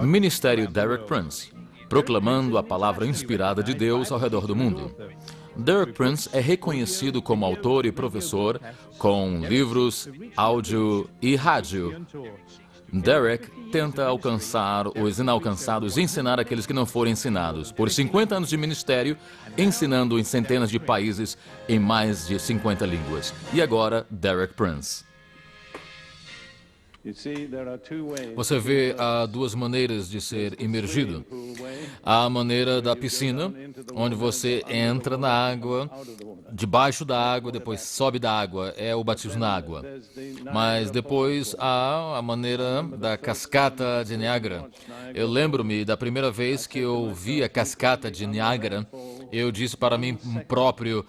Ministério Derek Prince, proclamando a palavra inspirada de Deus ao redor do mundo. Derek Prince é reconhecido como autor e professor com livros, áudio e rádio. Derek tenta alcançar os inalcançados e ensinar aqueles que não foram ensinados. Por 50 anos de ministério, ensinando em centenas de países em mais de 50 línguas. E agora, Derek Prince. Você vê, há duas maneiras de ser imergido. Há a maneira da piscina, onde você entra na água, debaixo da água, depois sobe da água, é o batismo na água. Mas depois há a maneira da cascata de Niágara. Eu lembro-me da primeira vez que eu vi a cascata de Niágara, eu disse para mim próprio,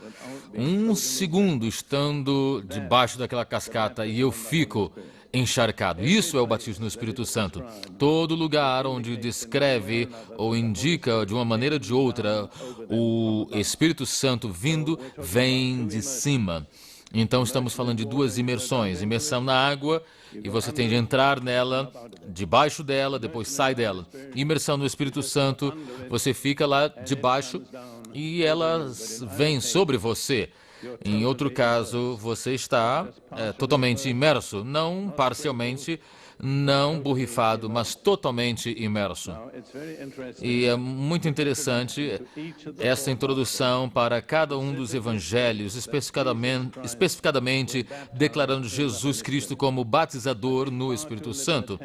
um segundo estando debaixo daquela cascata e eu fico encharcado. Isso é o batismo no Espírito Santo. Todo lugar onde descreve ou indica de uma maneira ou de outra o Espírito Santo vindo, vem de cima. Então estamos falando de duas imersões. Imersão na água, e você tem de entrar nela, debaixo dela, depois sai dela. Imersão no Espírito Santo, você fica lá debaixo e ela vem sobre você. Em outro caso, você está totalmente imerso, não parcialmente, não borrifado, mas totalmente imerso. E é muito interessante essa introdução para cada um dos evangelhos, especificadamente declarando Jesus Cristo como batizador no Espírito Santo.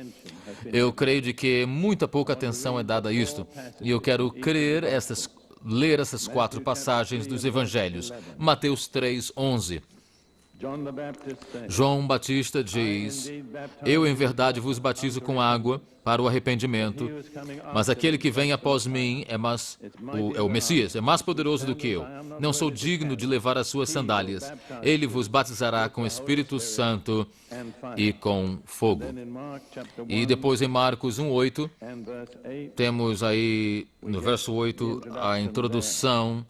Eu creio de que muita pouca atenção é dada a isto, e eu quero ler essas quatro passagens dos evangelhos. Mateus 3:11. João Batista diz: Eu em verdade vos batizo com água para o arrependimento, mas aquele que vem após mim é o Messias, é mais poderoso do que eu. Não sou digno de levar as suas sandálias. Ele vos batizará com Espírito Santo e com fogo. E depois em Marcos 1:8, temos aí no verso 8 a introdução.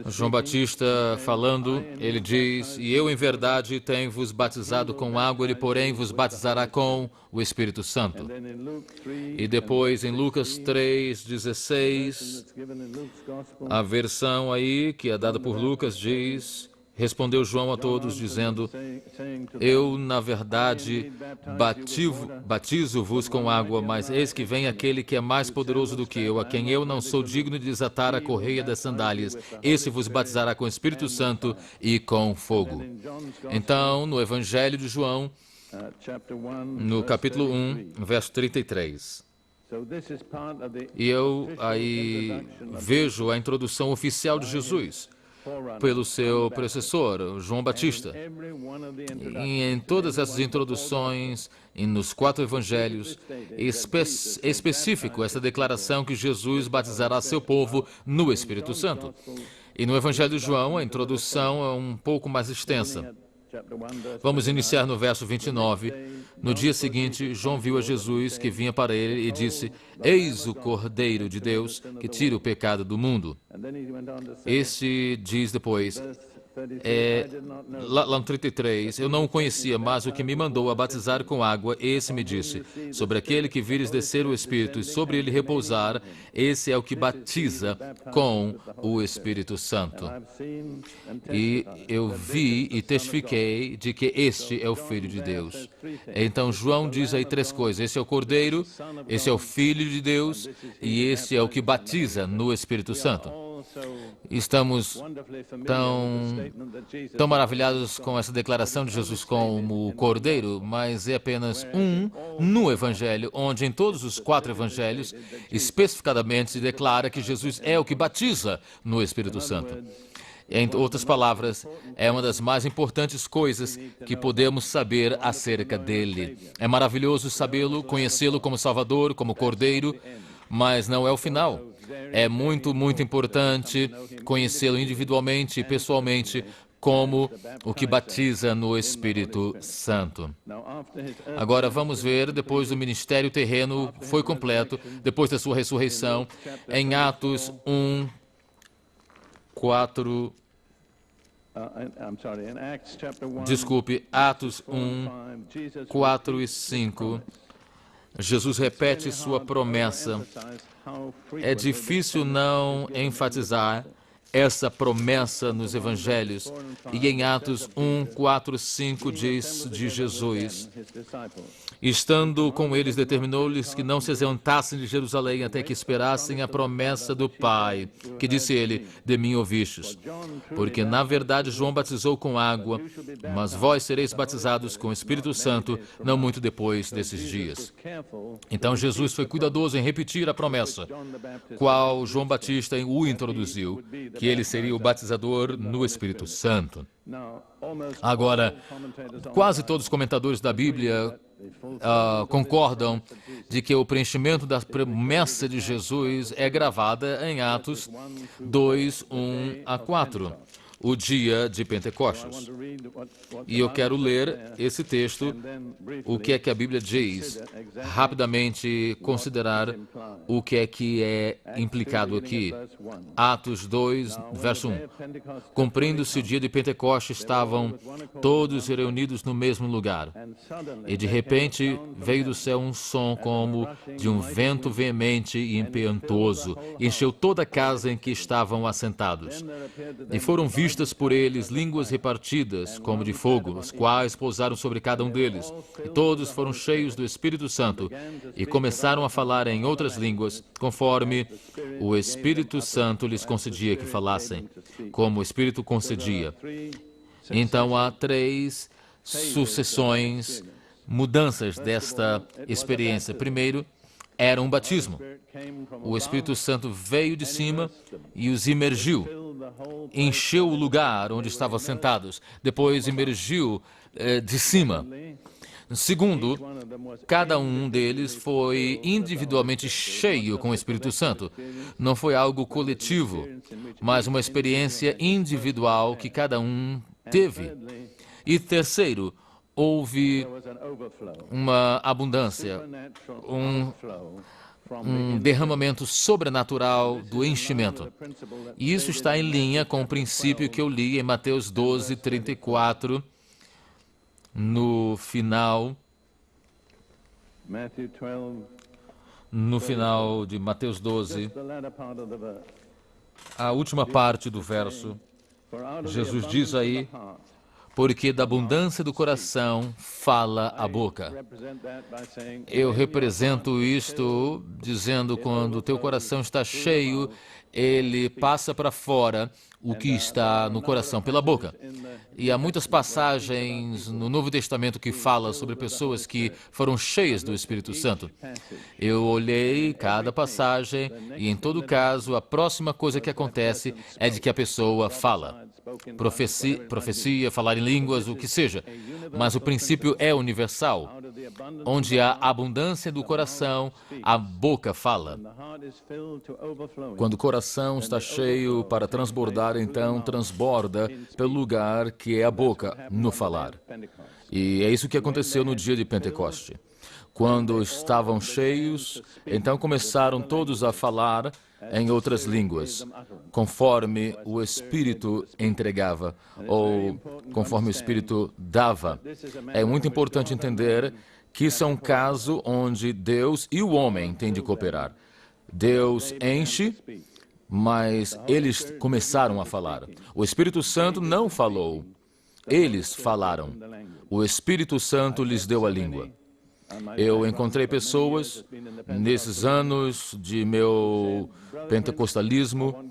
João Batista falando, ele diz: E eu em verdade tenho-vos batizado com água, ele porém vos batizará com o Espírito Santo. E depois em Lucas 3:16, a versão aí que é dada por Lucas diz: Respondeu João a todos, dizendo: Eu, na verdade, batizo-vos com água, mas eis que vem aquele que é mais poderoso do que eu, a quem eu não sou digno de desatar a correia das sandálias. Esse vos batizará com Espírito Santo e com fogo. Então, no Evangelho de João, no capítulo 1, verso 33. E eu aí vejo a introdução oficial de Jesus pelo seu predecessor, João Batista. E em todas essas introduções, e nos quatro evangelhos, específico essa declaração que Jesus batizará seu povo no Espírito Santo. E no Evangelho de João, a introdução é um pouco mais extensa. Vamos iniciar no verso 29. No dia seguinte, João viu a Jesus que vinha para ele e disse: Eis o Cordeiro de Deus que tira o pecado do mundo. Este diz depois, lá no 33, eu não o conhecia, mas o que me mandou a batizar com água, esse me disse: sobre aquele que vires descer o Espírito e sobre ele repousar, esse é o que batiza com o Espírito Santo. E eu vi e testifiquei de que este é o Filho de Deus. Então João diz aí três coisas: esse é o Cordeiro, esse é o Filho de Deus e este é o que batiza no Espírito Santo. Estamos tão maravilhados com essa declaração de Jesus como o Cordeiro, mas é apenas um no Evangelho, onde em todos os quatro Evangelhos, especificadamente se declara que Jesus é o que batiza no Espírito Santo. Em outras palavras, é uma das mais importantes coisas que podemos saber acerca dele. É maravilhoso sabê-lo, conhecê-lo como Salvador, como Cordeiro, mas não é o final. É muito, muito importante conhecê-lo individualmente e pessoalmente como o que batiza no Espírito Santo. Agora vamos ver, depois do ministério terreno foi completo, depois da sua ressurreição, em Atos 1, 4 Desculpe, Atos 1, 4 e 5. Jesus repete sua promessa. É difícil não enfatizar essa promessa nos evangelhos. E em Atos 1, 4, 5 diz de Jesus: estando com eles, determinou-lhes que não se ausentassem de Jerusalém até que esperassem a promessa do Pai, que disse ele: de mim ouvistes. Porque, na verdade, João batizou com água, mas vós sereis batizados com o Espírito Santo não muito depois desses dias. Então Jesus foi cuidadoso em repetir a promessa, qual João Batista o introduziu, que ele seria o batizador no Espírito Santo. Agora, quase todos os comentadores da Bíblia concordam de que o preenchimento da promessa de Jesus é gravada em Atos 2, 1 a 4, o dia de Pentecostes. E eu quero ler esse texto, o que é que a Bíblia diz, rapidamente considerar o que é implicado aqui. Atos 2, verso 1. Cumprindo-se o dia de Pentecostes, estavam todos reunidos no mesmo lugar. E de repente veio do céu um som como de um vento veemente e impetuoso, e encheu toda a casa em que estavam assentados. E foram vistas por eles línguas repartidas, como de fogo, as quais pousaram sobre cada um deles. E todos foram cheios do Espírito Santo e começaram a falar em outras línguas, conforme o Espírito Santo lhes concedia que falassem, como o Espírito concedia. Então há 3 sucessões, mudanças desta experiência. Primeiro, era um batismo. O Espírito Santo veio de cima e os imergiu, encheu o lugar onde estavam sentados, depois imergiu de cima. Segundo, cada um deles foi individualmente cheio com o Espírito Santo. Não foi algo coletivo, mas uma experiência individual que cada um teve. E terceiro, houve uma abundância, um derramamento sobrenatural do enchimento. E isso está em linha com o princípio que eu li em Mateus 12, 34, no final de Mateus 12, a última parte do verso. Jesus diz aí: porque da abundância do coração fala a boca. Eu represento isto dizendo, quando o teu coração está cheio, ele passa para fora o que está no coração pela boca. E há muitas passagens no Novo Testamento que falam sobre pessoas que foram cheias do Espírito Santo. Eu olhei cada passagem e, em todo caso, a próxima coisa que acontece é de que a pessoa fala. Profecia, falar em línguas, o que seja. Mas o princípio é universal. Onde há abundância do coração, a boca fala. Quando o coração está cheio para transbordar, então transborda pelo lugar que é a boca, no falar. E é isso que aconteceu no dia de Pentecoste. Quando estavam cheios, então começaram todos a falar em outras línguas, conforme o Espírito entregava, ou conforme o Espírito dava. É muito importante entender que isso é um caso onde Deus e o homem têm de cooperar. Deus enche, mas eles começaram a falar. O Espírito Santo não falou, eles falaram. O Espírito Santo lhes deu a língua. Eu encontrei pessoas nesses anos de meu pentecostalismo,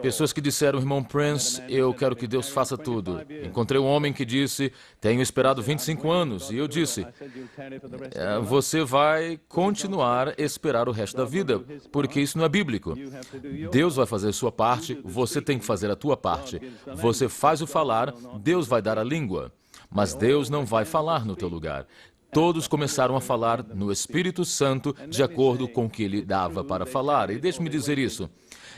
pessoas que disseram: irmão Prince, eu quero que Deus faça tudo. Encontrei um homem que disse: tenho esperado 25 anos. E eu disse: você vai continuar a esperar o resto da vida, porque isso não é bíblico. Deus vai fazer a sua parte, você tem que fazer a tua parte. Você faz o falar, Deus vai dar a língua, mas Deus não vai falar no teu lugar. Todos começaram a falar no Espírito Santo de acordo com o que ele dava para falar. E deixe-me dizer isso.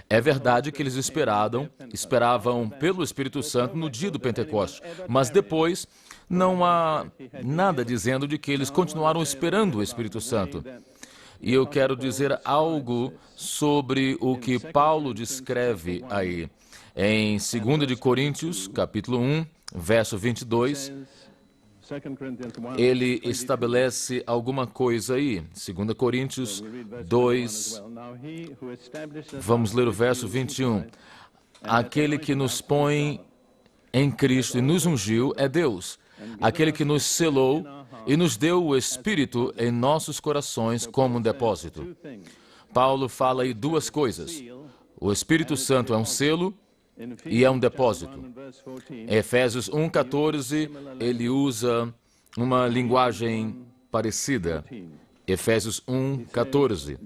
É verdade que eles esperavam pelo Espírito Santo no dia do Pentecostes, mas depois não há nada dizendo de que eles continuaram esperando o Espírito Santo. E eu quero dizer algo sobre o que Paulo descreve aí. Em 2 de Coríntios, capítulo 1, verso 22, ele estabelece alguma coisa aí. 2 Coríntios 2, vamos ler o verso 21. Aquele que nos põe em Cristo e nos ungiu é Deus. Aquele que nos selou e nos deu o Espírito em nossos corações como um depósito. Paulo fala aí duas coisas. O Espírito Santo é um selo e é um depósito. Em Efésios 1:14, ele usa uma linguagem parecida. Efésios 1:14.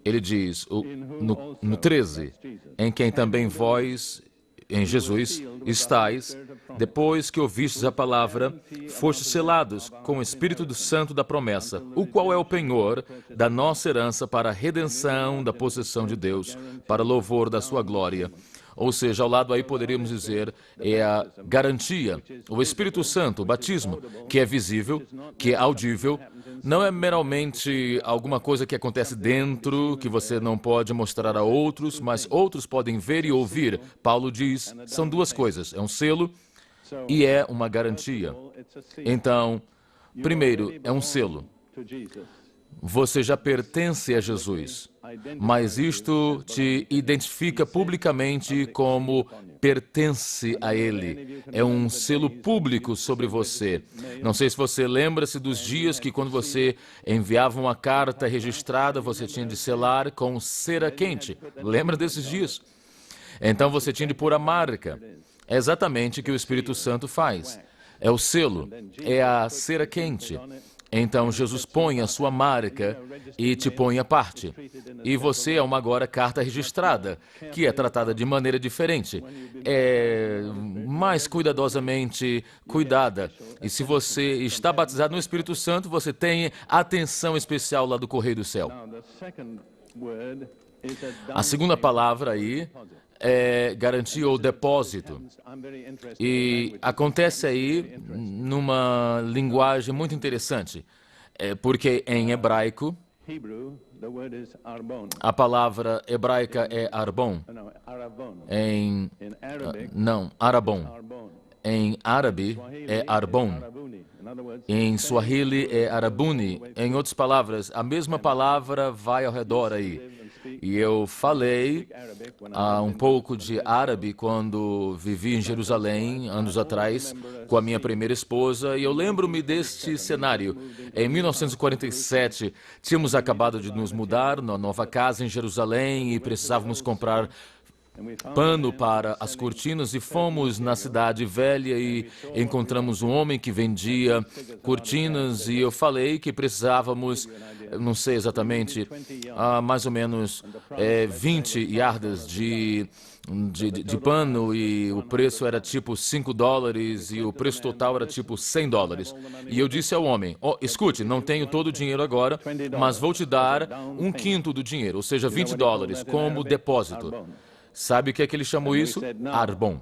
Ele diz, no 13, em quem também vós, em Jesus, estáis, depois que ouvistes a palavra, fostes selados com o Espírito do Santo da promessa, o qual é o penhor da nossa herança para a redenção da possessão de Deus, para louvor da sua glória. Ou seja, ao lado aí poderíamos dizer, é a garantia. O Espírito Santo, o batismo, que é visível, que é audível, não é meramente alguma coisa que acontece dentro, que você não pode mostrar a outros, mas outros podem ver e ouvir. Paulo diz, são duas coisas, é um selo e é uma garantia. Então, primeiro, é um selo. Você já pertence a Jesus, mas isto te identifica publicamente como pertence a Ele. É um selo público sobre você. Não sei se você lembra-se dos dias que quando você enviava uma carta registrada, você tinha de selar com cera quente. Lembra desses dias? Então você tinha de pôr a marca. É exatamente o que o Espírito Santo faz. É o selo, é a cera quente. Então, Jesus põe a sua marca e te põe à parte. E você é uma agora carta registrada, que é tratada de maneira diferente. É mais cuidadosamente cuidada. E se você está batizado no Espírito Santo, você tem atenção especial lá do Correio do Céu. A segunda palavra aí é garantia ou depósito. E acontece aí numa linguagem muito interessante, porque em hebraico, a palavra hebraica é arbon. Arabon. Em árabe é arbon. Em Swahili é arabuni. Em outras palavras, a mesma palavra vai ao redor aí. E eu falei um pouco de árabe quando vivi em Jerusalém, anos atrás, com a minha primeira esposa, e eu lembro-me deste cenário. Em 1947, tínhamos acabado de nos mudar na nova casa em Jerusalém e precisávamos comprar pano para as cortinas e fomos na cidade velha e encontramos um homem que vendia cortinas e eu falei que precisávamos, não sei exatamente, mais ou menos 20 yardas de pano e o preço era tipo $5 e o preço total era tipo $100. E eu disse ao homem, escute, não tenho todo o dinheiro agora, mas vou te dar um quinto do dinheiro, ou seja, $20 como depósito. Sabe o que é que ele chamou isso? Arbon.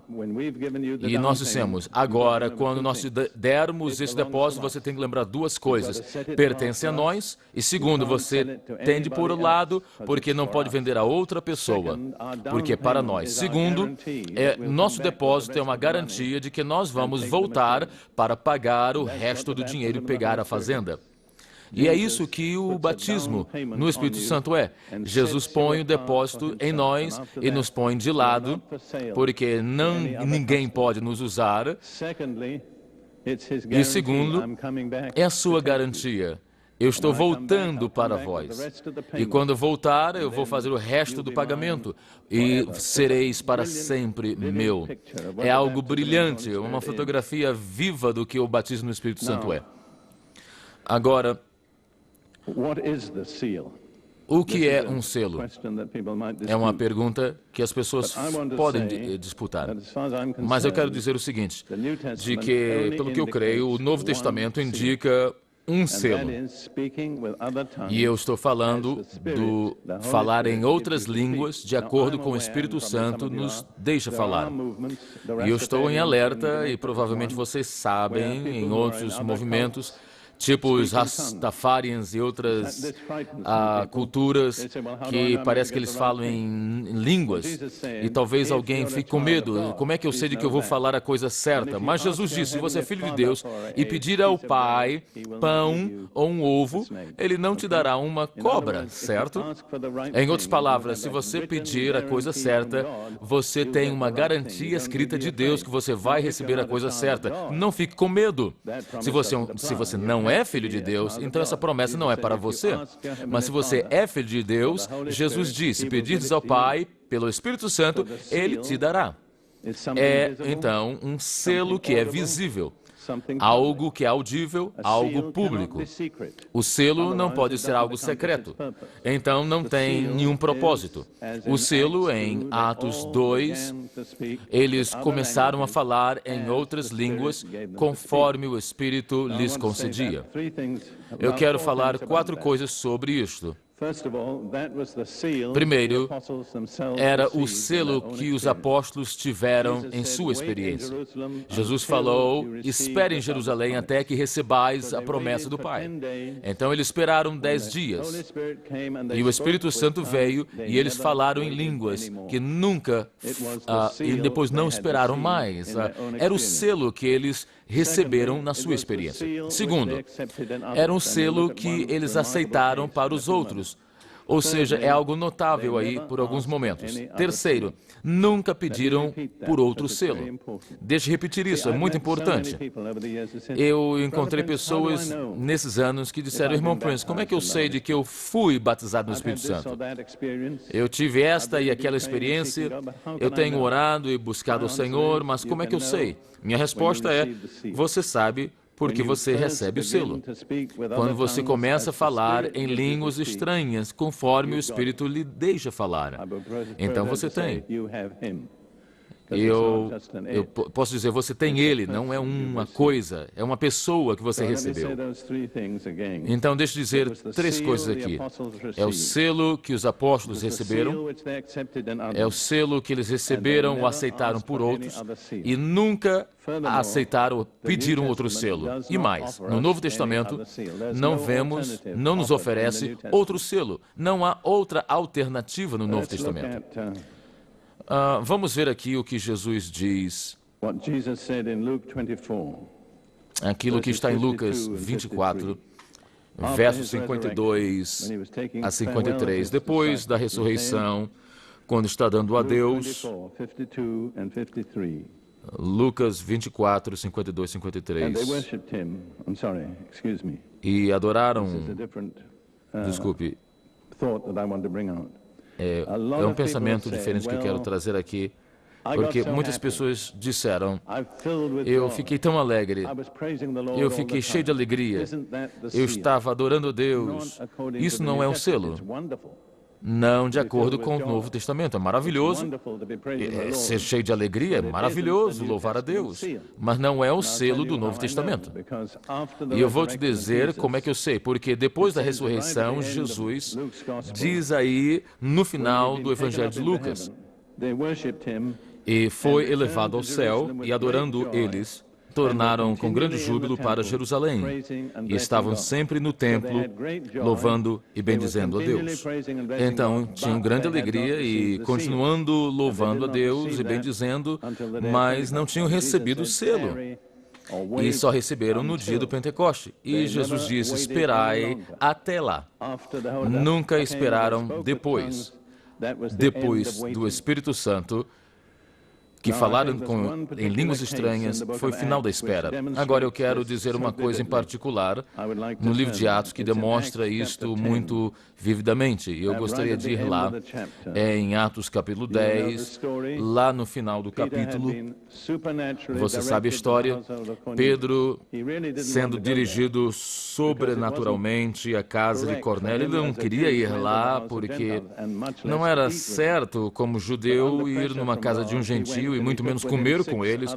E nós dissemos, agora, quando nós te dermos esse depósito, você tem que lembrar duas coisas. Pertence a nós, e segundo, você tem de pôr ao lado, porque não pode vender a outra pessoa, porque é para nós. Segundo, nosso depósito é uma garantia de que nós vamos voltar para pagar o resto do dinheiro e pegar a fazenda. E é isso que o batismo no Espírito Santo é. Jesus põe o depósito em nós e nos põe de lado, porque ninguém pode nos usar. E segundo, é a sua garantia. Eu estou voltando para vós. E quando voltar, eu vou fazer o resto do pagamento. E sereis para sempre meu. É algo brilhante, uma fotografia viva do que o batismo no Espírito Santo é. Agora, o que é um selo? É uma pergunta que as pessoas podem disputar. Mas eu quero dizer o seguinte, de que, pelo que eu creio, o Novo Testamento indica um selo. E eu estou falando do falar em outras línguas de acordo com o Espírito Santo nos deixa falar. E eu estou em alerta, e provavelmente vocês sabem, em outros movimentos, tipo os Rastafarians e outras culturas que parece que eles falam em línguas, e talvez alguém fique com medo. Como é que eu sei de que eu vou falar a coisa certa? Mas Jesus disse, se você é filho de Deus e pedir ao Pai pão ou um ovo, Ele não te dará uma cobra, certo? Em outras palavras, se você pedir a coisa certa, você tem uma garantia escrita de Deus que você vai receber a coisa certa. Não fique com medo. Se você não é filho de Deus, então essa promessa não é para você. Mas se você é filho de Deus, Jesus disse, se pedires ao Pai pelo Espírito Santo, Ele te dará. É, então, um selo que é visível. Algo que é audível, algo público. O selo não pode ser algo secreto. Então, não tem nenhum propósito. O selo, em Atos 2, eles começaram a falar em outras línguas conforme o Espírito lhes concedia. Eu quero falar 4 coisas sobre isto. Primeiro, era o selo que os apóstolos tiveram em sua experiência. Jesus falou, espere em Jerusalém até que recebais a promessa do Pai. Então eles esperaram 10 dias. E o Espírito Santo veio e eles falaram em línguas que nunca, e depois não esperaram mais. Era o selo que eles receberam na sua experiência. Segundo, era um selo que eles aceitaram para os outros. Ou seja, é algo notável aí por alguns momentos. Terceiro, nunca pediram por outro selo. Deixe eu repetir isso, é muito importante. Eu encontrei pessoas nesses anos que disseram, irmão Prince, como é que eu sei de que eu fui batizado no Espírito Santo? Eu tive esta e aquela experiência, eu tenho orado e buscado o Senhor, mas como é que eu sei? Minha resposta é, você sabe porque você recebe o selo. Quando você começa a falar em línguas estranhas, conforme o Espírito lhe deixa falar. Então você tem. Eu posso dizer, você tem Ele, não é uma coisa, é uma pessoa que você recebeu. Então, deixa eu dizer 3 coisas aqui. É o selo que os apóstolos receberam, é o selo que eles receberam ou aceitaram por outros, e nunca aceitaram ou pediram outro selo. E mais, no Novo Testamento, não nos oferece outro selo. Não há outra alternativa no Novo Testamento. Vamos ver aqui o que Jesus diz. Aquilo que está em Lucas 24, versos 52 a 53. Depois da ressurreição, quando está dando adeus, Lucas 24, 52 e 53. E adoraram... Desculpe. É um pensamento diferente que eu quero trazer aqui, porque muitas pessoas disseram, eu fiquei tão alegre, eu fiquei cheio de alegria, eu estava adorando a Deus. Isso não é um selo. Não de acordo com o Novo Testamento. É maravilhoso ser cheio de alegria, é maravilhoso louvar a Deus, mas não é o selo do Novo Testamento. E eu vou te dizer como é que eu sei, porque depois da ressurreição, Jesus diz aí no final do Evangelho de Lucas, e foi elevado ao céu, e adorando eles, tornaram com grande júbilo para Jerusalém, e estavam sempre no templo, louvando e bendizendo a Deus. Então, tinham grande alegria e continuando louvando a Deus e bendizendo, mas não tinham recebido o selo. E só receberam no dia do Pentecoste. E Jesus disse, esperai até lá. Nunca esperaram depois do Espírito Santo, que falaram em línguas estranhas, foi o final da espera. Agora eu quero dizer uma coisa em particular no livro de Atos que demonstra isto muito vividamente. E eu gostaria de ir lá, em Atos capítulo 10, lá no final do capítulo. Você sabe a história, Pedro sendo dirigido sobrenaturalmente à casa de Cornélio. Ele não queria ir lá porque não era certo como judeu ir numa casa de um gentio meio e muito menos comer com eles,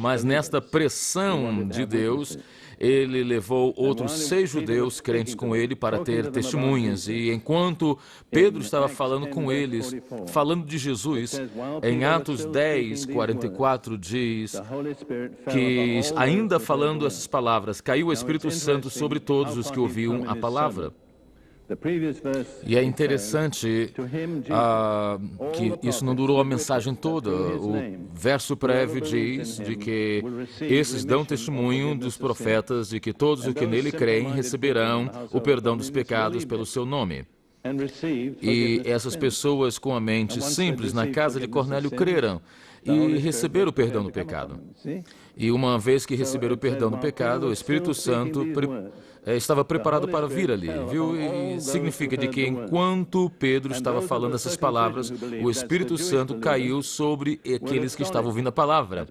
mas nesta pressão de Deus, ele levou outros 6 judeus crentes com ele para ter testemunhas. E enquanto Pedro estava falando com eles, falando de Jesus, em Atos 10, 44 diz que, ainda falando essas palavras, caiu o Espírito Santo sobre todos os que ouviam a palavra. E é interessante que isso não durou a mensagem toda. O verso prévio diz de que esses dão testemunho dos profetas de que todos os que nele creem receberão o perdão dos pecados pelo seu nome. E essas pessoas com a mente simples na casa de Cornélio creram e receberam o perdão do pecado. E uma vez que receberam o perdão do pecado, o Espírito Santo estava preparado para vir ali, viu? E significa de que enquanto Pedro estava falando essas palavras, o Espírito Santo caiu sobre aqueles que estavam ouvindo a palavra.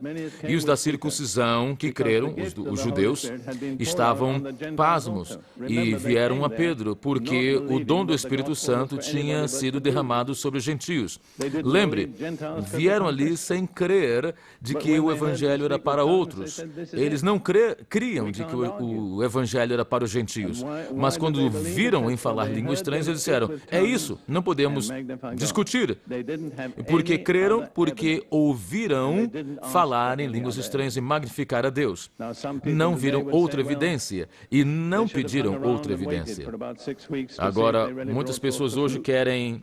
E os da circuncisão que creram, os judeus, estavam pasmos e vieram a Pedro, porque o dom do Espírito Santo tinha sido derramado sobre os gentios. Lembre, vieram ali sem crer de que o Evangelho era para outros. Eles não criam de que o Evangelho era para os gentios. Mas quando viram em falar línguas estranhas, eles disseram, é isso, não podemos discutir. Porque creram, porque ouviram falar em línguas estranhas e magnificar a Deus. Não viram outra evidência e não pediram outra evidência. Agora, muitas pessoas hoje querem...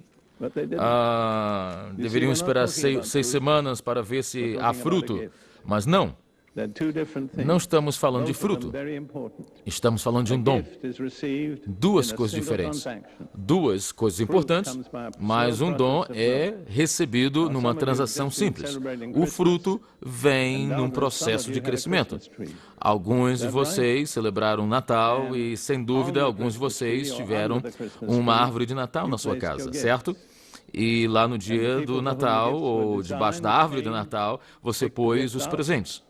deveriam esperar 6 semanas para ver se há fruto, mas não. Não estamos falando de fruto, estamos falando de um dom. 2 coisas diferentes, 2 coisas importantes, mas um dom é recebido numa transação simples. O fruto vem num processo de crescimento. Alguns de vocês celebraram Natal e, sem dúvida, alguns de vocês tiveram uma árvore de Natal na sua casa, certo? E lá no dia do Natal, ou debaixo da árvore de Natal, você pôs os presentes.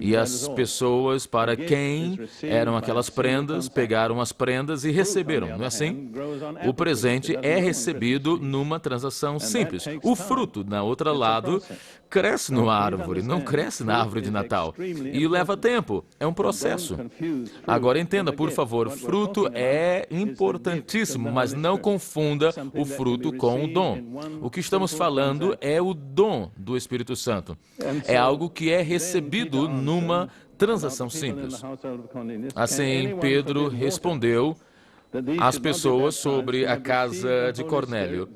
E as pessoas para quem eram aquelas prendas, pegaram as prendas e receberam, não é assim? O presente é recebido numa transação simples. O fruto, na outra lado, cresce numa árvore, não cresce na árvore de Natal. E leva tempo, é um processo. Agora entenda, por favor, fruto é importantíssimo, mas não confunda o fruto com o dom. O que estamos falando é o dom do Espírito Santo. É algo que é recebido numa transação simples. Assim, Pedro respondeu às pessoas sobre a casa de Cornélio: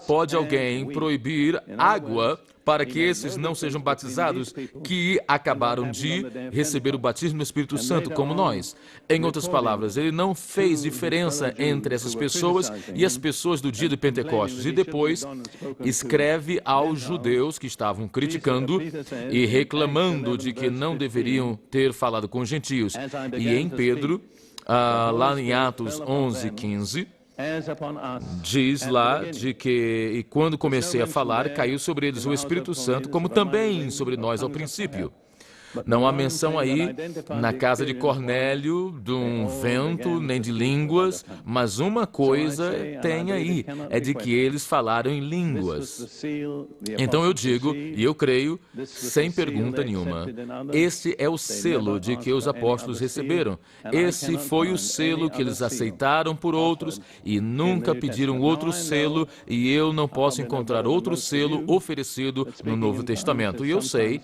pode alguém proibir água para que esses não sejam batizados, que acabaram de receber o batismo do Espírito Santo como nós? Em outras palavras, ele não fez diferença entre essas pessoas e as pessoas do dia de Pentecostes. E depois escreve aos judeus que estavam criticando e reclamando de que não deveriam ter falado com os gentios. E em Pedro, lá em Atos 11, 15, diz lá de que, e quando comecei a falar, caiu sobre eles o Espírito Santo, como também sobre nós ao princípio. Não há menção aí, na casa de Cornélio, de um vento, nem de línguas, mas uma coisa tem aí, é de que eles falaram em línguas. Então eu digo, e eu creio, sem pergunta nenhuma, este é o selo de que os apóstolos receberam. Esse foi o selo que eles aceitaram por outros e nunca pediram outro selo, e eu não posso encontrar outro selo oferecido no Novo Testamento. E eu sei,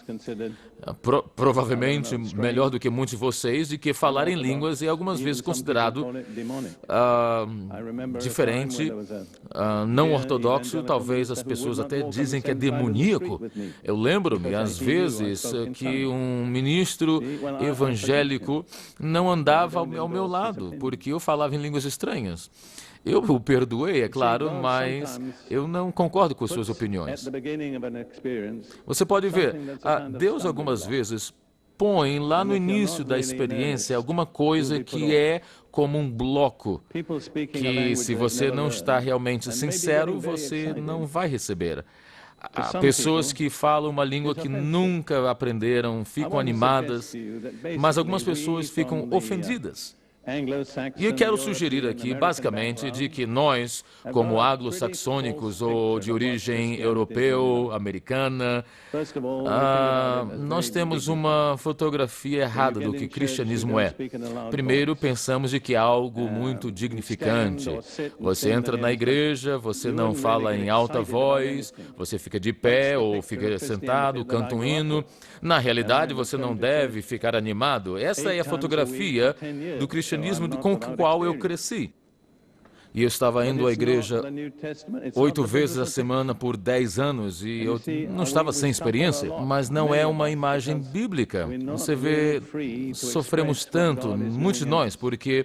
provavelmente melhor do que muitos de vocês, de que falar em línguas é algumas vezes considerado diferente, não ortodoxo. Talvez as pessoas até dizem que é demoníaco. Eu lembro-me, às vezes, que um ministro evangélico não andava ao meu lado, porque eu falava em línguas estranhas. Eu o perdoei, é claro, mas eu não concordo com suas opiniões. Você pode ver, Deus algumas vezes põe lá no início da experiência alguma coisa que é como um bloco, que se você não está realmente sincero, você não vai receber. Há pessoas que falam uma língua que nunca aprenderam, ficam animadas, mas algumas pessoas ficam ofendidas. E eu quero sugerir aqui, basicamente, de que nós, como anglo-saxônicos ou de origem europeu, americana, nós temos uma fotografia errada do que cristianismo é. Primeiro, pensamos de que é algo muito dignificante. Você entra na igreja, você não fala em alta voz, você fica de pé ou fica sentado, canta um hino. Na realidade, você não deve ficar animado. Essa é a fotografia do cristianismo com o qual eu cresci. E eu estava indo à igreja 8 vezes a semana por 10 anos e eu não estava sem experiência, mas não é uma imagem bíblica. Você vê, sofremos tanto, muitos de nós, porque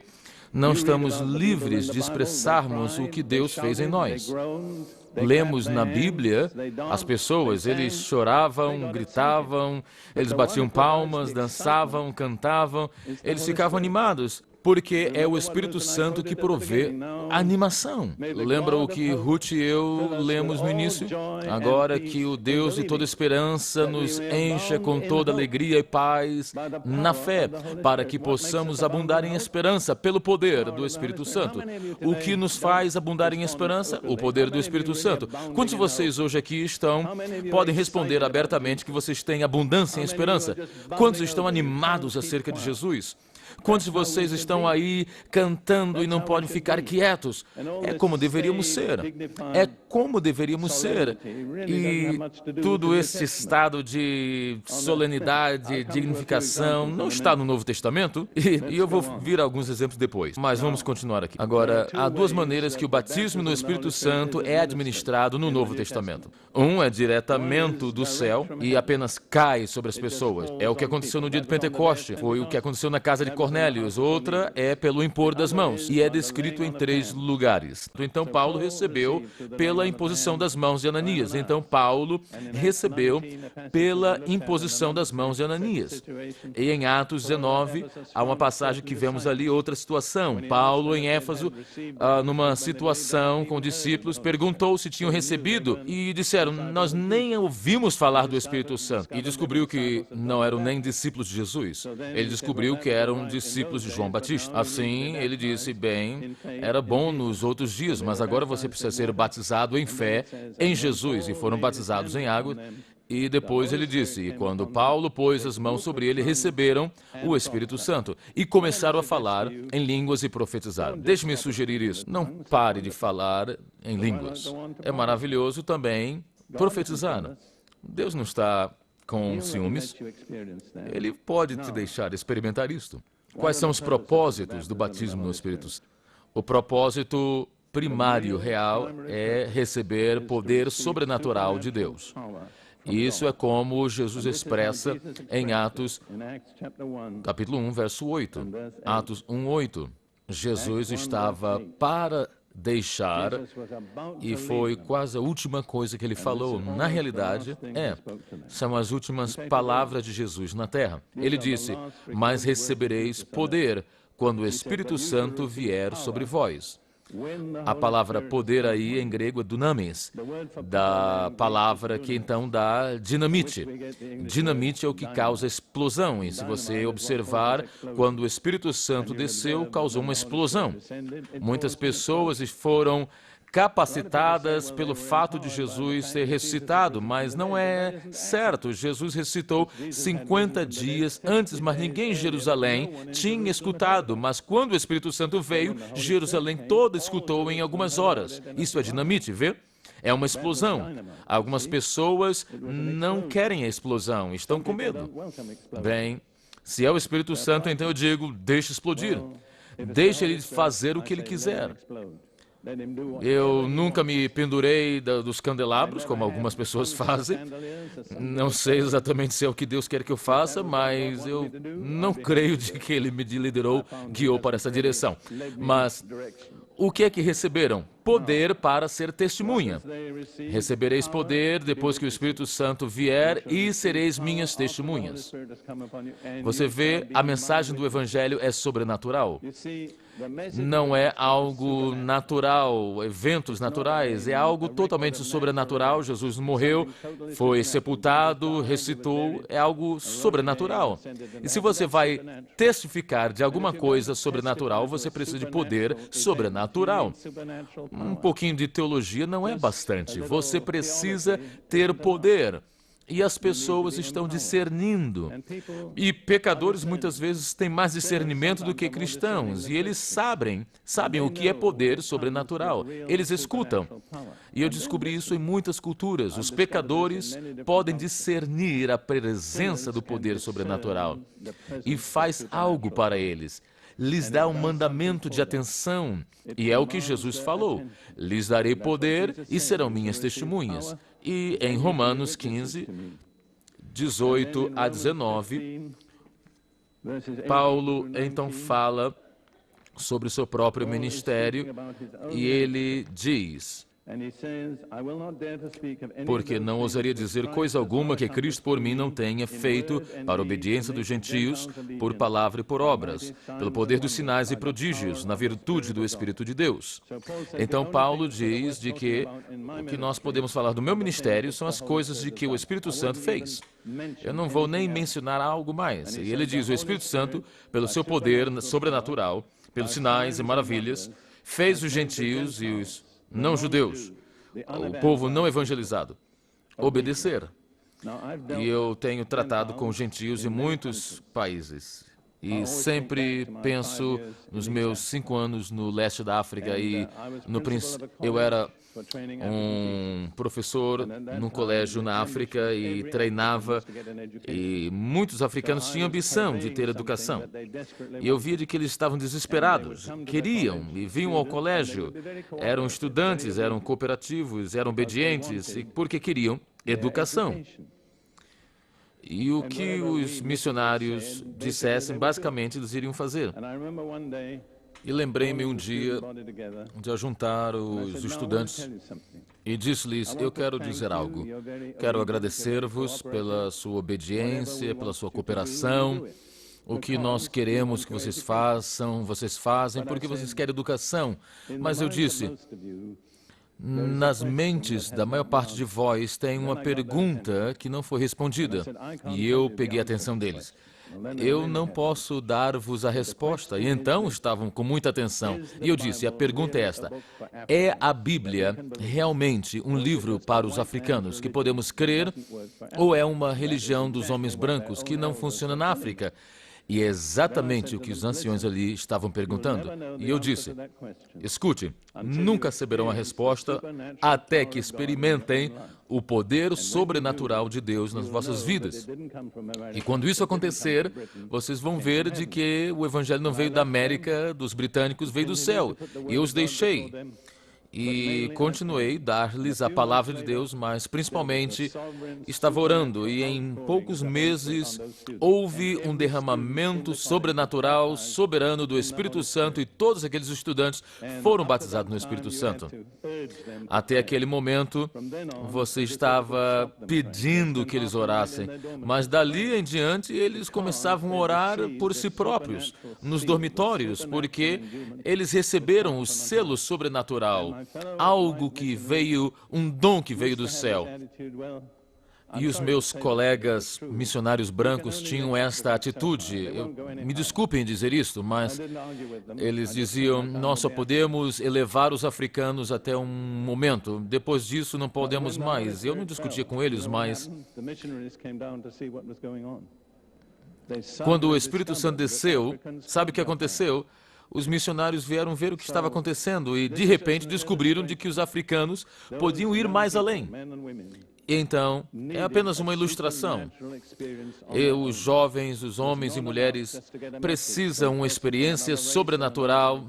não estamos livres de expressarmos o que Deus fez em nós. Lemos na Bíblia, as pessoas, eles choravam, gritavam, eles batiam palmas, dançavam, cantavam, eles ficavam animados, porque é o Espírito Santo que provê a animação. Lembra o que Ruth e eu lemos no início? Agora que o Deus de toda esperança nos encha com toda alegria e paz na fé, para que possamos abundar em esperança pelo poder do Espírito Santo. O que nos faz abundar em esperança? O poder do Espírito Santo. Quantos de vocês hoje aqui podem responder abertamente que vocês têm abundância em esperança? Quantos estão animados acerca de Jesus? Quantos de vocês estão aí cantando e não podem ficar quietos? É como deveríamos ser. É como deveríamos ser. E todo esse estado de solenidade, dignificação, não está no Novo Testamento? E eu vou vir a alguns exemplos depois. Mas vamos continuar aqui. Agora, há duas maneiras que o batismo no Espírito Santo é administrado no Novo Testamento. Um é diretamente do céu e apenas cai sobre as pessoas. É o que aconteceu no dia de Pentecoste. Foi o que aconteceu na casa de Cornélios. Outra é pelo impor das mãos, e é descrito em 3 lugares. Então, Paulo recebeu pela imposição das mãos de Ananias. Então, Paulo recebeu pela imposição das mãos de Ananias. E em Atos 19, há uma passagem que vemos ali, outra situação. Paulo, em Éfeso, numa situação com discípulos, perguntou se tinham recebido, e disseram, nós nem ouvimos falar do Espírito Santo. E descobriu que não eram nem discípulos de Jesus. Ele descobriu que eram discípulos de João Batista. Assim, ele disse, bem, era bom nos outros dias, mas agora você precisa ser batizado em fé em Jesus. E foram batizados em água. E depois ele disse, e quando Paulo pôs as mãos sobre ele, receberam o Espírito Santo e começaram a falar em línguas e profetizar. Deixe-me sugerir isso. Não pare de falar em línguas. É maravilhoso também profetizar. Deus não está com ciúmes. Ele pode te deixar experimentar isto. Quais são os propósitos do batismo no Espírito Santo? O propósito primário, real, é receber poder sobrenatural de Deus. Isso é como Jesus expressa em Atos, capítulo 1, verso 8. Atos 1, 8. Jesus estava para deixar, e foi quase a última coisa que ele falou. Na realidade, são as últimas palavras de Jesus na terra. Ele disse, mas recebereis poder quando o Espírito Santo vier sobre vós. A palavra poder aí em grego é dunamis, da palavra que então dá dinamite. Dinamite é o que causa explosão, e se você observar, quando o Espírito Santo desceu, causou uma explosão. Muitas pessoas foram capacitadas pelo fato de Jesus ser ressuscitado, mas não é certo. Jesus ressuscitou 50 dias antes, mas ninguém em Jerusalém tinha escutado. Mas quando o Espírito Santo veio, Jerusalém toda escutou em algumas horas. Isso é dinamite, vê? É uma explosão. Algumas pessoas não querem a explosão, estão com medo. Bem, se é o Espírito Santo, então eu digo, deixe explodir. Deixe ele fazer o que ele quiser. Eu nunca me pendurei dos candelabros, como algumas pessoas fazem. Não sei exatamente se é o que Deus quer que eu faça, mas eu não creio de que Ele me liderou, guiou para essa direção. Mas o que é que receberam? Poder para ser testemunha. Recebereis poder depois que o Espírito Santo vier e sereis minhas testemunhas. Você vê, a mensagem do Evangelho é sobrenatural. não é algo natural, eventos naturais, é algo totalmente sobrenatural. Jesus morreu, foi sepultado, ressuscitou, é algo sobrenatural. E se você vai testificar de alguma coisa sobrenatural, você precisa de poder sobrenatural. Um pouquinho de teologia não é bastante, você precisa ter poder. E as pessoas estão discernindo. E pecadores muitas vezes têm mais discernimento do que cristãos. E eles sabem o que é poder sobrenatural. Eles escutam. E eu descobri isso em muitas culturas. Os pecadores podem discernir a presença do poder sobrenatural. E faz algo para eles. Lhes dá um mandamento de atenção. E é o que Jesus falou. Lhes darei poder e serão minhas testemunhas. E em Romanos 15, 18 a 19, Paulo então fala sobre o seu próprio ministério e ele diz: porque não ousaria dizer coisa alguma que Cristo por mim não tenha feito para a obediência dos gentios, por palavra e por obras, pelo poder dos sinais e prodígios, na virtude do Espírito de Deus. Então Paulo diz de que o que nós podemos falar do meu ministério são as coisas de que o Espírito Santo fez. Eu não vou nem mencionar algo mais. E ele diz: o Espírito Santo, pelo seu poder sobrenatural, pelos sinais e maravilhas, fez os gentios e os não-judeus, o povo não evangelizado, obedecer. E eu tenho tratado com gentios em muitos países. E sempre penso nos meus 5 anos no leste da África e eu era um professor num colégio na África e treinava, e muitos africanos tinham ambição de ter educação. E eu via de que eles estavam desesperados, queriam e vinham ao colégio, eram estudantes, eram cooperativos, eram obedientes, porque queriam educação. E o que os missionários dissessem, basicamente, eles iriam fazer. E lembrei-me um dia de juntar os estudantes e disse-lhes: eu quero dizer algo. Quero agradecer-vos pela sua obediência, pela sua cooperação. O que nós queremos que vocês façam, vocês fazem porque vocês querem educação. Mas eu disse: nas mentes da maior parte de vós tem uma pergunta que não foi respondida. E eu peguei a atenção deles. Eu não posso dar-vos a resposta. E então estavam com muita atenção. E eu disse: a pergunta é esta: é a Bíblia realmente um livro para os africanos que podemos crer, ou é uma religião dos homens brancos que não funciona na África? E é exatamente o que os anciões ali estavam perguntando. E eu disse: escute, nunca saberão a resposta até que experimentem o poder sobrenatural de Deus nas vossas vidas. E quando isso acontecer, vocês vão ver de que o Evangelho não veio da América, dos britânicos, veio do céu. E eu os deixei. E continuei a dar-lhes a palavra de Deus, mas principalmente estava orando, e em poucos meses houve um derramamento sobrenatural, soberano do Espírito Santo, e todos aqueles estudantes foram batizados no Espírito Santo. Até aquele momento, você estava pedindo que eles orassem, mas dali em diante eles começavam a orar por si próprios, nos dormitórios, porque eles receberam o selo sobrenatural. Algo que veio, um dom que veio do céu. E os meus colegas missionários brancos tinham esta atitude. Me desculpem dizer isto, mas eles diziam: nós só podemos elevar os africanos até um momento. Depois disso, não podemos mais. Eu não discutia com eles, mas quando o Espírito Santo desceu, sabe o que aconteceu? Os missionários vieram ver o que estava acontecendo e, de repente, descobriram de que os africanos podiam ir mais além. Então, é apenas uma ilustração. E os jovens, os homens e mulheres precisam uma experiência sobrenatural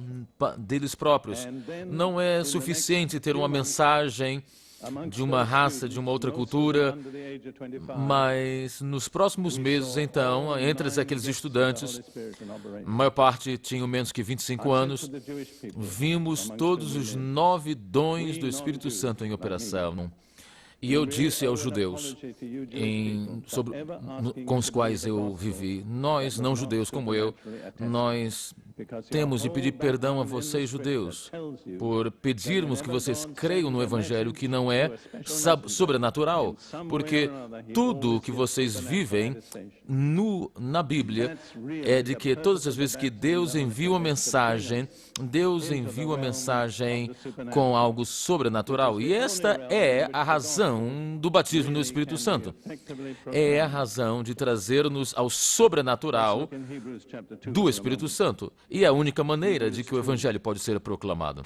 deles próprios. Não é suficiente ter uma mensagem de uma raça, de uma outra cultura, mas nos próximos meses, então, entre aqueles estudantes, a maior parte tinham menos que 25 anos, vimos todos os 9 dons do Espírito Santo em operação. E eu disse aos judeus, com os quais eu vivi: nós, não judeus como eu, nós temos de pedir perdão a vocês, judeus, por pedirmos que vocês creiam no Evangelho que não é sobrenatural, porque tudo o que vocês vivem na Bíblia é de que todas as vezes que Deus envia uma mensagem com algo sobrenatural. E esta é a razão do batismo no Espírito Santo. É a razão de trazer-nos ao sobrenatural do Espírito Santo. E é a única maneira de que o Evangelho pode ser proclamado.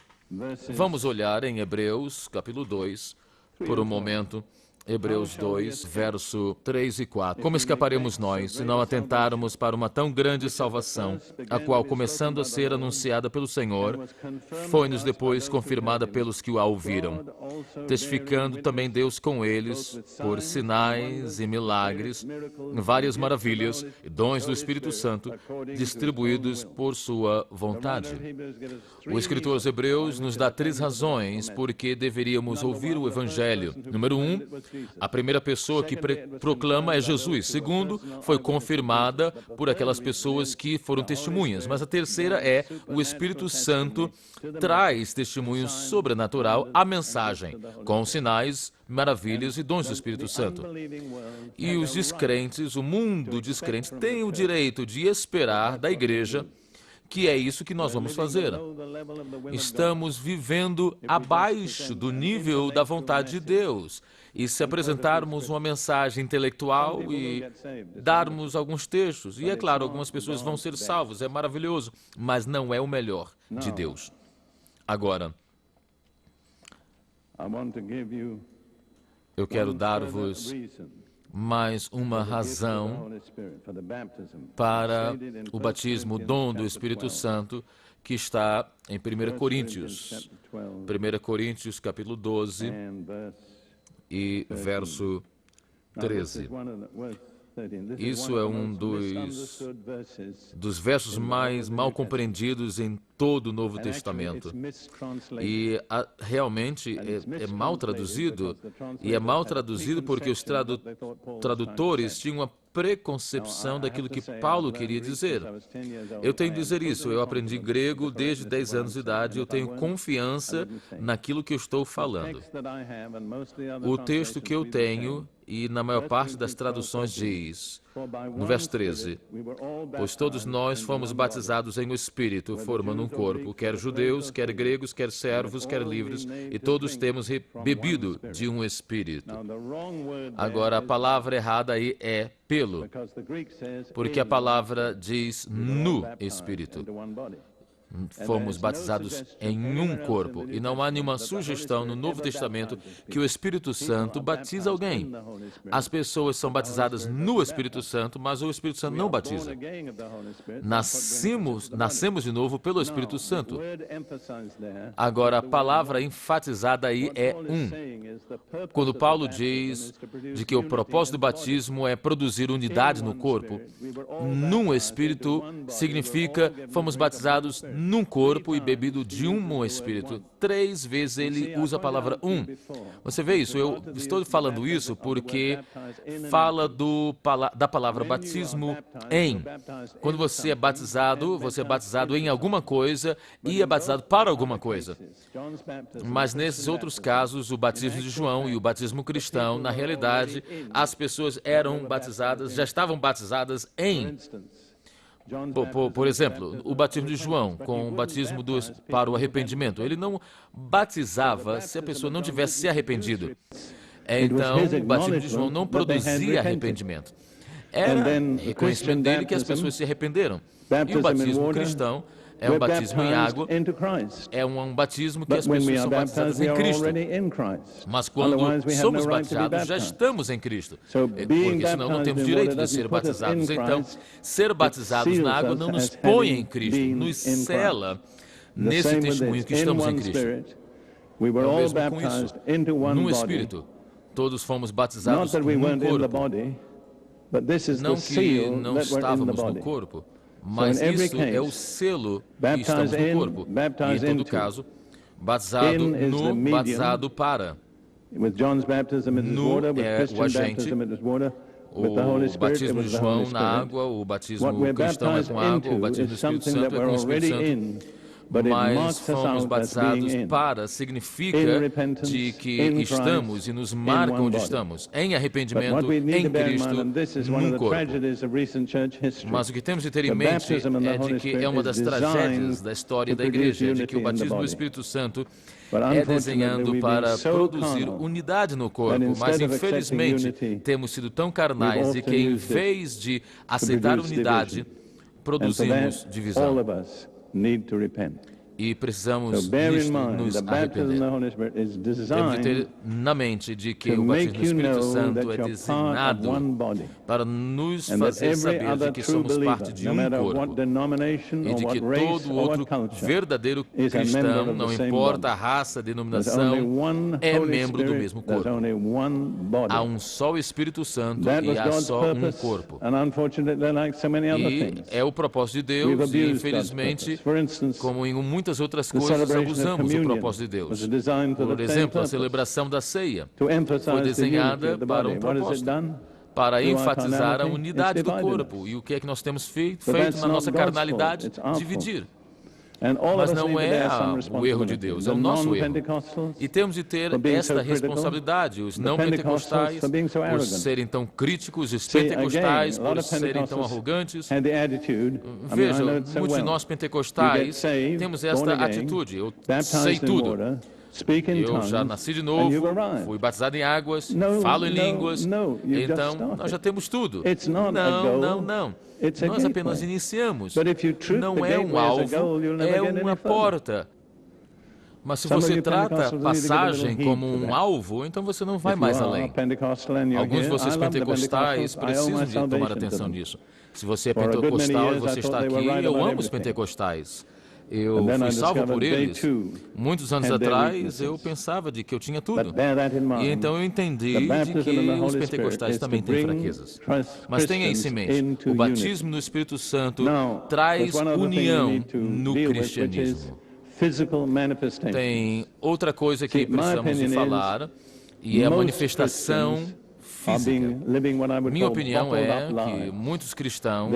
Vamos olhar em Hebreus, capítulo 2, por um momento. Hebreus 2, verso 3 e 4. Como escaparemos nós, se não atentarmos para uma tão grande salvação, a qual, começando a ser anunciada pelo Senhor, foi-nos depois confirmada pelos que a ouviram, testificando também Deus com eles, por sinais e milagres, várias maravilhas e dons do Espírito Santo, distribuídos por sua vontade. O escritor aos Hebreus nos dá 3 razões por que deveríamos ouvir o Evangelho. Número 1, a primeira pessoa que proclama é Jesus. Segundo, foi confirmada por aquelas pessoas que foram testemunhas. Mas a terceira é o Espírito Santo traz testemunho sobrenatural à mensagem, com sinais, maravilhas e dons do Espírito Santo. E os descrentes, o mundo descrente, tem o direito de esperar da igreja que é isso que nós vamos fazer. Estamos vivendo abaixo do nível da vontade de Deus. E se apresentarmos uma mensagem intelectual e darmos alguns textos, e é claro, algumas pessoas vão ser salvas, é maravilhoso, mas não é o melhor de Deus. Agora, eu quero dar-vos mais uma razão para o batismo, o dom do Espírito Santo, que está em 1 Coríntios. 1 Coríntios, capítulo 12 e verso 13. Isso é um dos versos mais mal compreendidos em todo o Novo Testamento. E realmente é mal traduzido. E é mal traduzido porque os tradutores tinham uma preconcepção daquilo que Paulo queria dizer. Eu tenho que dizer isso. Eu aprendi grego desde 10 anos de idade. Eu tenho confiança naquilo que eu estou falando. O texto que eu tenho, e na maior parte das traduções diz, no verso 13, pois todos nós fomos batizados em um Espírito, formando um corpo, quer judeus, quer gregos, quer servos, quer livres, e todos temos bebido de um Espírito. Agora, a palavra errada aí é pelo, porque a palavra diz no Espírito. Fomos batizados em um corpo. E não há nenhuma sugestão no Novo Testamento que o Espírito Santo batiza alguém. As pessoas são batizadas no Espírito Santo, mas o Espírito Santo não batiza. Nascemos de novo pelo Espírito Santo. Agora, a palavra enfatizada aí é um. Quando Paulo diz de que o propósito do batismo é produzir unidade no corpo, num Espírito significa fomos batizados num corpo e bebido de um Espírito. 3 vezes ele usa a palavra um. Você vê isso? Eu estou falando isso porque fala da palavra batismo em. Quando você é batizado em alguma coisa e é batizado para alguma coisa. Mas nesses outros casos, o batismo de João e o batismo cristão, na realidade, as pessoas eram batizadas, já estavam batizadas em. Por exemplo, o batismo de João, com o batismo para o arrependimento, ele não batizava se a pessoa não tivesse se arrependido. Então, o batismo de João não produzia arrependimento. Era reconhecimento dele que as pessoas se arrependeram. E o batismo cristão é um batismo em água, é um batismo que as pessoas são batizadas em Cristo. Mas quando somos batizados, já estamos em Cristo, porque senão não temos direito de ser batizados. Então, ser batizados na água não nos põe em Cristo, nos sela nesse testemunho que estamos em Cristo. É o mesmo com isso, num Espírito. Todos fomos batizados num corpo. Não que não estávamos no corpo, mas isso é o selo que estamos no corpo. E, em todo caso, batizado no, batizado para. No é o agente, O batismo de João na água, o batismo cristão é com água, o batismo do Espírito Santo é com o Espírito Santo. Mas fomos batizados para, significa de que estamos e nos marca onde estamos, em arrependimento, em Cristo, num corpo. Mas o que temos de ter em mente é de que é uma das tragédias da história da igreja, de que o batismo do Espírito Santo é desenhando para produzir unidade no corpo, mas infelizmente temos sido tão carnais de que em vez de aceitar unidade, produzimos divisão. E precisamos disto nos arrepender. Temos de ter na mente de que o batismo do Espírito Santo é designado para nos fazer saber de que somos parte de um corpo e de que todo outro verdadeiro cristão, não importa a raça, a denominação, é membro do mesmo corpo. Há um só Espírito Santo e há só um corpo. E é o propósito de Deus e, infelizmente, como em muitas outras coisas, abusamos do propósito de Deus. Por exemplo, a celebração da ceia foi desenhada para um propósito, para enfatizar a unidade do corpo. E o que é que nós temos feito na nossa carnalidade? Dividir. Mas não é o erro de Deus, é o nosso erro. E temos de ter esta responsabilidade. Os não pentecostais, por serem tão críticos, os pentecostais, por serem tão arrogantes. Vejam, muitos de nós pentecostais temos esta atitude. Eu sei tudo. Eu já nasci de novo, fui batizado em águas, falo em línguas, então nós já temos tudo. Não. Nós apenas iniciamos. Não é um alvo, é uma porta. Mas se você trata a passagem como um alvo, então você não vai mais além. Alguns de vocês pentecostais precisam de tomar atenção nisso. Se você é pentecostal e você está aqui, eu amo os pentecostais. Eu fui salvo por eles. Muitos anos atrás, eu pensava de que eu tinha tudo. E então eu entendi de que os pentecostais também têm fraquezas. Mas tenha isso em mente. O batismo no Espírito Santo traz união no cristianismo. Tem outra coisa que precisamos de falar, e é a manifestação física. Minha opinião é que muitos cristãos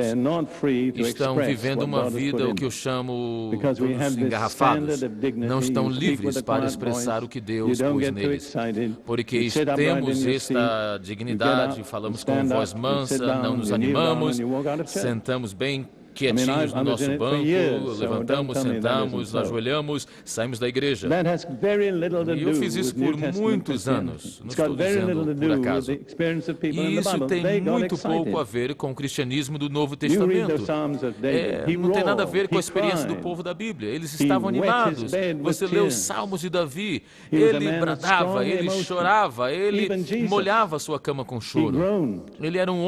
estão vivendo uma vida, o que eu chamo, engarrafados. Não estão livres para expressar o que Deus pôs neles. Porque temos esta dignidade, falamos com voz mansa, não nos animamos, sentamos bem quietinhos no nosso banco, levantamos, sentamos, ajoelhamos, saímos da igreja. E eu fiz isso por muitos anos, não estou dizendo por acaso. E isso tem muito pouco a ver com o cristianismo do Novo Testamento. Não tem nada a ver com a experiência do povo da Bíblia. Eles estavam animados. Você lê os Salmos de Davi, ele bradava, ele chorava, ele molhava a sua cama com choro. Ele era um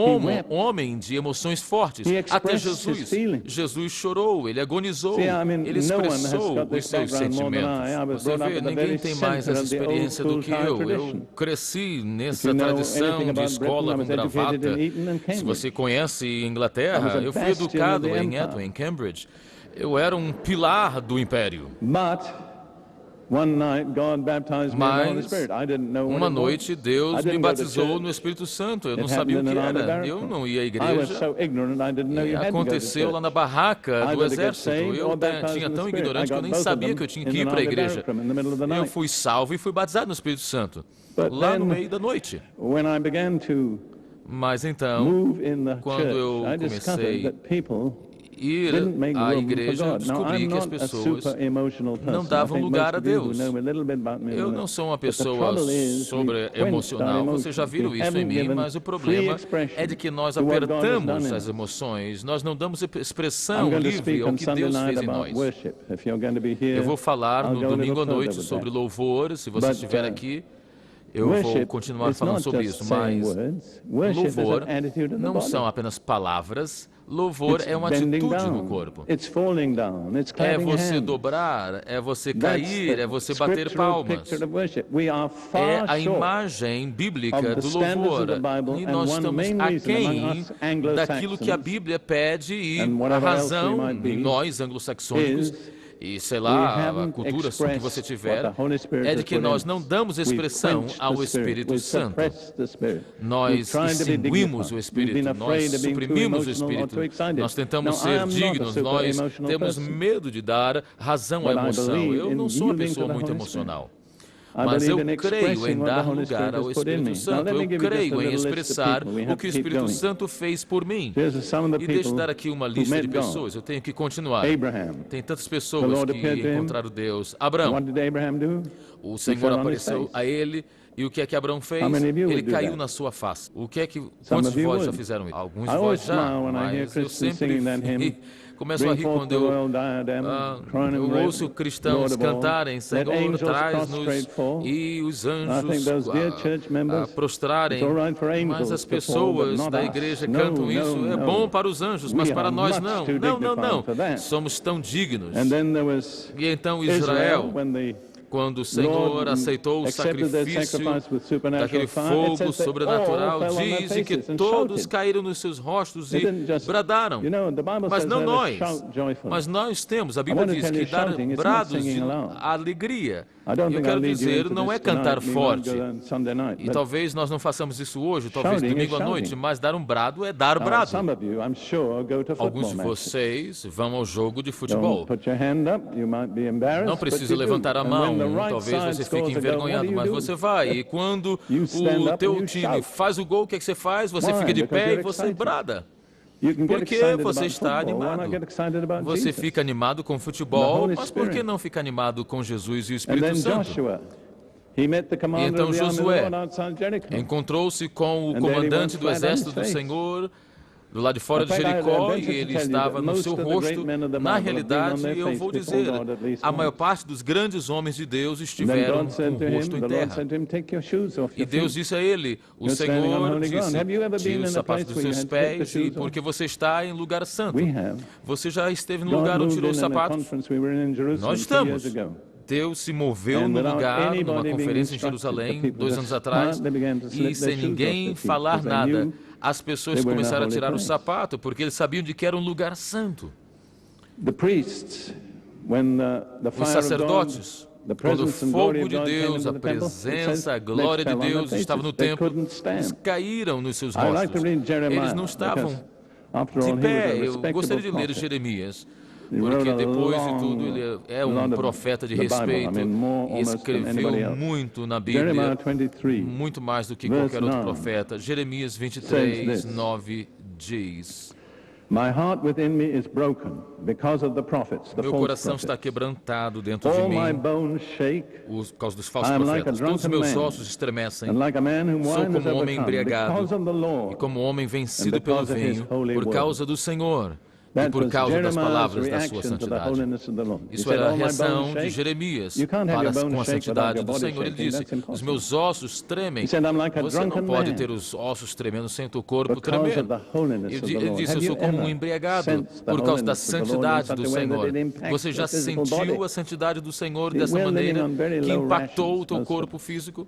homem de emoções fortes, até Jesus. Jesus chorou, ele agonizou, ele expressou os seus sentimentos. Você vê, ninguém tem mais essa experiência do que eu. Eu cresci nessa tradição de escola com gravata. Se você conhece Inglaterra, eu fui educado em Eton, em Cambridge. Eu era um pilar do império. Mas, uma noite, Deus me batizou no Espírito Santo. Eu não sabia o que era. Eu não ia à igreja. E aconteceu lá na barraca do exército. Eu tinha tão ignorante que eu nem sabia que eu tinha que ir para a igreja. Eu fui salvo e fui batizado no Espírito Santo, lá no meio da noite. Mas então, quando eu comecei a ir à igreja, eu descobri que as pessoas não davam lugar a Deus. Eu não sou uma pessoa sobre-emocional, vocês já viram isso em mim, mas o problema é de que nós apertamos as emoções, nós não damos expressão livre ao que Deus fez em nós. Eu vou falar no domingo à noite sobre louvor, se você estiver aqui. Eu vou continuar falando sobre isso, mas louvor não são apenas palavras, louvor é uma atitude no corpo. É você dobrar, é você cair, é você bater palmas. É a imagem bíblica do louvor. E nós estamos aquém daquilo que a Bíblia pede, e a razão em nós, anglo-saxônicos, e sei lá, a cultura que você tiver, é de que nós não damos expressão ao Espírito Santo. Nós extinguimos o Espírito, nós suprimimos o Espírito, nós tentamos ser dignos, nós temos medo de dar razão à emoção. Eu não sou uma pessoa muito emocional. Mas eu creio em dar lugar ao Espírito Santo. Eu creio em expressar o que o Espírito Santo fez por mim. E deixa eu dar aqui uma lista de pessoas. Eu tenho que continuar. Tem tantas pessoas que encontraram Deus. Abraão. O Senhor apareceu a ele. E o que é que Abraão fez? Ele caiu na sua face. Quantos de vós já fizeram isso? Alguns de vós já, mas eu sempre começo a rir quando eu ouço cristãos cantarem, Senhor, traz-nos, e os anjos prostrarem, mas as pessoas da igreja cantam isso, é bom para os anjos, mas para nós não. Não. Somos tão dignos. E então Israel, quando o Senhor aceitou o sacrifício daquele fogo sobrenatural, dizem que todos caíram nos seus rostos e bradaram. Mas não nós. Mas nós temos, a Bíblia diz que dar brados de alegria. Eu quero dizer, não é cantar forte. E talvez nós não façamos isso hoje, talvez domingo à noite, mas dar um brado é dar brado. Alguns de vocês vão ao jogo de futebol. Não precisa levantar a mão, talvez você fique envergonhado, mas você vai. E quando o teu time faz o gol, o que é que você faz? Você fica de pé e você brada. Porque você está animado. Você fica animado com futebol, mas por que não fica animado com Jesus e o Espírito Santo? E então Josué encontrou-se com o comandante do exército do Senhor do lado de fora de Jericó, e ele estava no seu rosto. Na realidade, eu vou dizer, a maior parte dos grandes homens de Deus estiveram com o rosto em terra. E Deus disse a ele, o Senhor disse, tire os sapatos dos seus pés, porque você está em lugar santo. Você já esteve no lugar onde tirou os sapatos? Nós estamos. Deus se moveu no lugar, numa conferência em Jerusalém, 2 anos atrás, e sem ninguém falar nada, as pessoas começaram a tirar o sapato, porque eles sabiam de que era um lugar santo. Os sacerdotes, quando o fogo de Deus, a presença, a glória de Deus estava no templo, eles caíram nos seus rostos. Eles não estavam de pé. Eu gostaria de ler Jeremias, porque depois de tudo ele é um profeta de respeito e escreveu muito na Bíblia, muito mais do que qualquer outro profeta. Jeremias 23, 9 diz: Meu coração está quebrantado dentro de mim por causa dos falsos profetas. Todos os meus ossos estremecem. Sou como um homem embriagado e como um homem vencido pelo vinho por causa do Senhor e por causa das palavras da sua santidade. Isso era a reação de Jeremias com a santidade do Senhor. Ele disse, os meus ossos tremem. Você não pode ter os ossos tremendo sem o teu corpo tremer. Ele disse, eu sou como um embriagado por causa da santidade do Senhor. Você já sentiu a santidade do Senhor dessa maneira que impactou o teu corpo físico?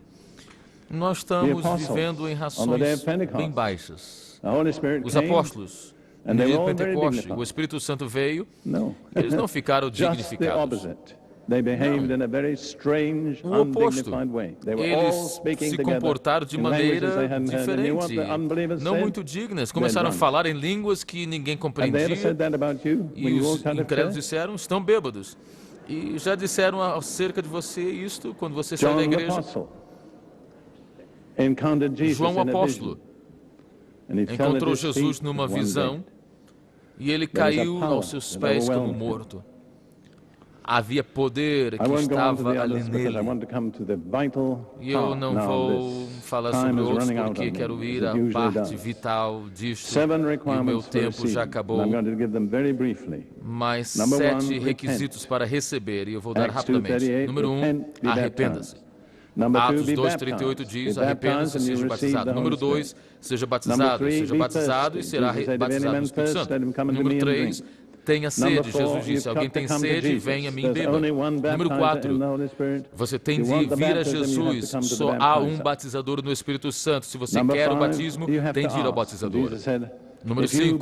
Nós estamos vivendo em rações bem baixas. Os apóstolos, no dia de Pentecoste, o Espírito Santo veio, eles não ficaram dignificados. O oposto. Eles se comportaram de maneira diferente, não muito dignas. Começaram a falar em línguas que ninguém compreendia. E os incrédulos disseram, estão bêbados. E já disseram acerca de você isto quando você saiu da igreja. João o apóstolo encontrou Jesus numa visão e ele caiu aos seus pés como morto. Havia poder que estava ali nele. E eu não vou falar sobre outros porque quero ir à parte vital disto e o meu tempo já acabou. Mas 7 requisitos para receber e eu vou dar rapidamente. Número 1, arrependa-se. Atos 2:38 diz, arrependa-se e seja batizado. Número 2, seja batizado e será batizado no Espírito Santo. Número 3, tenha sede. Jesus disse, alguém tem sede, venha a mim e beba. Número 4, você tem de vir a Jesus, só há um batizador no Espírito Santo. Se você quer o batismo, tem de ir ao batizador. Número 5,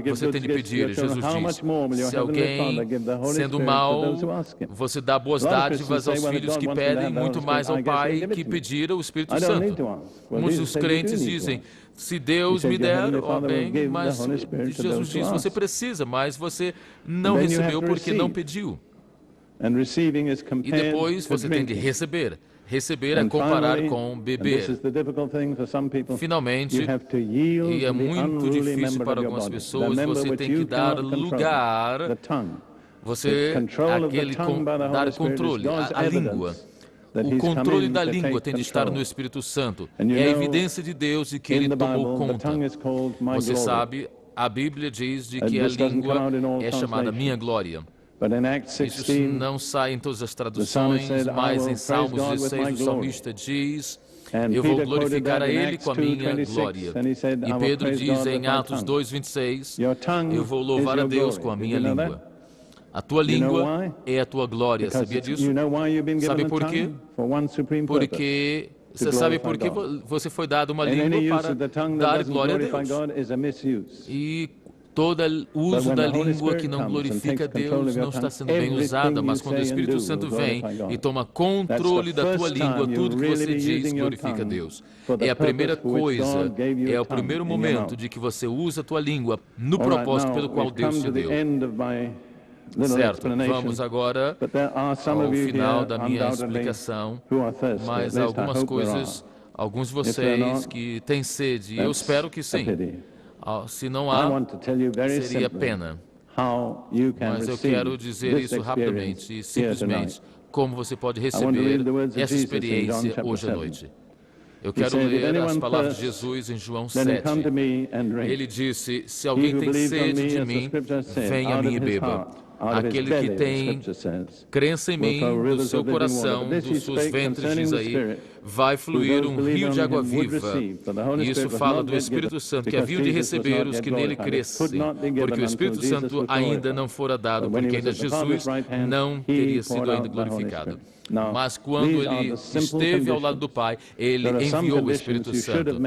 você tem de pedir. Jesus diz, se alguém, sendo mal, você dá boas dádivas aos filhos que pedem, muito mais ao Pai que pedir o Espírito Santo. Muitos dos crentes dizem, se Deus me der, ó bem, mas Jesus diz, você precisa, mas você não recebeu porque não pediu. E depois você tem de receber. Receber é comparar com beber. Finalmente, e é muito difícil para algumas pessoas, você tem que dar lugar, dar controle, a língua. O controle da língua tem de estar no Espírito Santo. É a evidência de Deus de que Ele tomou conta. Você sabe, a Bíblia diz de que a língua é chamada minha glória. Isso não sai em todas as traduções, mas em Salmos 16 o salmista diz, eu vou glorificar a Ele com a minha glória. E Pedro diz em Atos 2:26, eu vou louvar a Deus com a minha língua. A tua língua é a tua glória, sabia disso? Sabe por quê? Porque você sabe por que você foi dado uma língua para dar glória a Deus. E todo uso da língua que não glorifica a Deus não está sendo bem usada, mas quando o Espírito Santo vem e toma controle da tua língua, tudo que você diz glorifica a Deus. É a primeira coisa, é o primeiro momento de que você usa a tua língua no propósito pelo qual Deus te deu. Certo, vamos agora ao final da minha explicação, mas algumas coisas, alguns de vocês que têm sede, eu espero que sim. Se não há, seria pena. Mas eu quero dizer isso rapidamente e simplesmente, como você pode receber essa experiência hoje à noite. Eu quero ler as palavras de Jesus em João 7. Ele disse, se alguém tem sede de mim, venha a mim e beba. Aquele que tem crença em mim, do seu coração, dos seus ventres, diz aí, vai fluir um rio de água viva. E isso fala do Espírito Santo, que havia de receber os que nele crescem, porque o Espírito Santo ainda não fora dado, porque ainda Jesus não teria sido ainda glorificado. Mas quando ele esteve ao lado do Pai, ele enviou o Espírito Santo.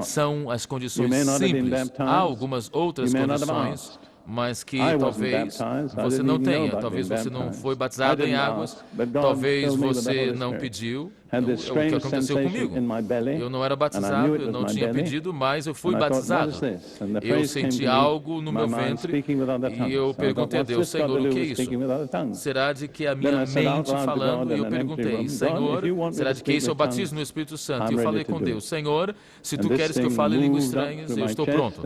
São as condições simples. Há algumas outras condições, mas que talvez você não tenha, talvez você não foi batizado em águas, talvez você não pediu. O que aconteceu comigo? Eu não era batizado, eu não tinha pedido, mas eu fui batizado. Eu senti algo no meu ventre e eu perguntei a Deus, Senhor, o que é isso? Será de que a minha mente falando? E eu perguntei, Senhor, será de que isso é o batismo no Espírito Santo? E eu falei com Deus, Senhor, se tu queres que eu fale línguas estranhas, eu estou pronto.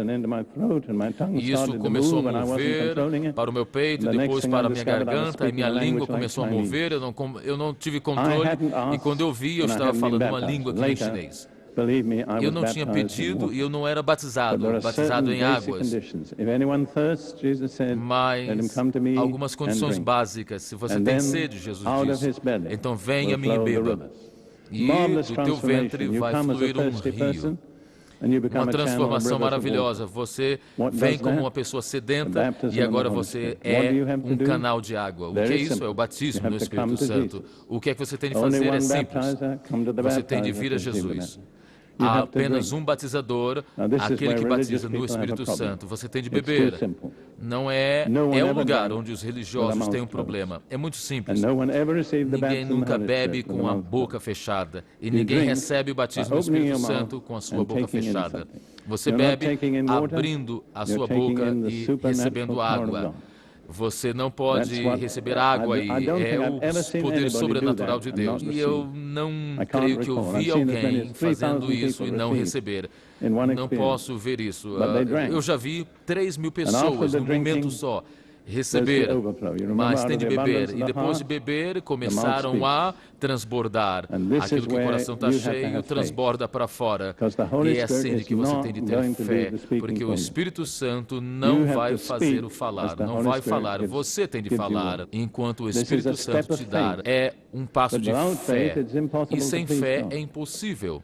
E isso começou a mover para o meu peito, depois para a minha garganta, e minha língua começou a mover, eu não tive controle, e quando eu vi, eu estava falando uma língua que nem chinês. Eu não tinha pedido e eu não era batizado em águas. Mas algumas condições básicas. Se você tem sede, Jesus diz, então venha a mim e beba. E do teu ventre vai fluir um rio. Uma transformação maravilhosa. Você vem como uma pessoa sedenta e agora você é um canal de água. O que é isso? É o batismo no Espírito Santo. O que é que você tem de fazer? É simples. Você tem de vir a Jesus. Há apenas um batizador, aquele que batiza no Espírito Santo. Você tem de beber. Não é o lugar onde os religiosos têm um problema. É muito simples. Ninguém nunca bebe com a boca fechada. E ninguém recebe o batismo do Espírito Santo com a sua boca fechada. Você bebe abrindo a sua boca e recebendo água. Você não pode receber água e é o poder sobrenatural de Deus. E eu não creio que eu vi alguém fazendo isso e não receber. Não posso ver isso. Eu já vi 3.000 pessoas num momento só receber, mas tem de beber. E depois de beber, começaram a transbordar. Aquilo que o coração está cheio, transborda para fora. E é assim que você tem de ter fé, porque o Espírito Santo não vai fazer o falar, não vai falar. Você tem de falar, enquanto o Espírito Santo te dar. É um passo de fé. E sem fé é impossível.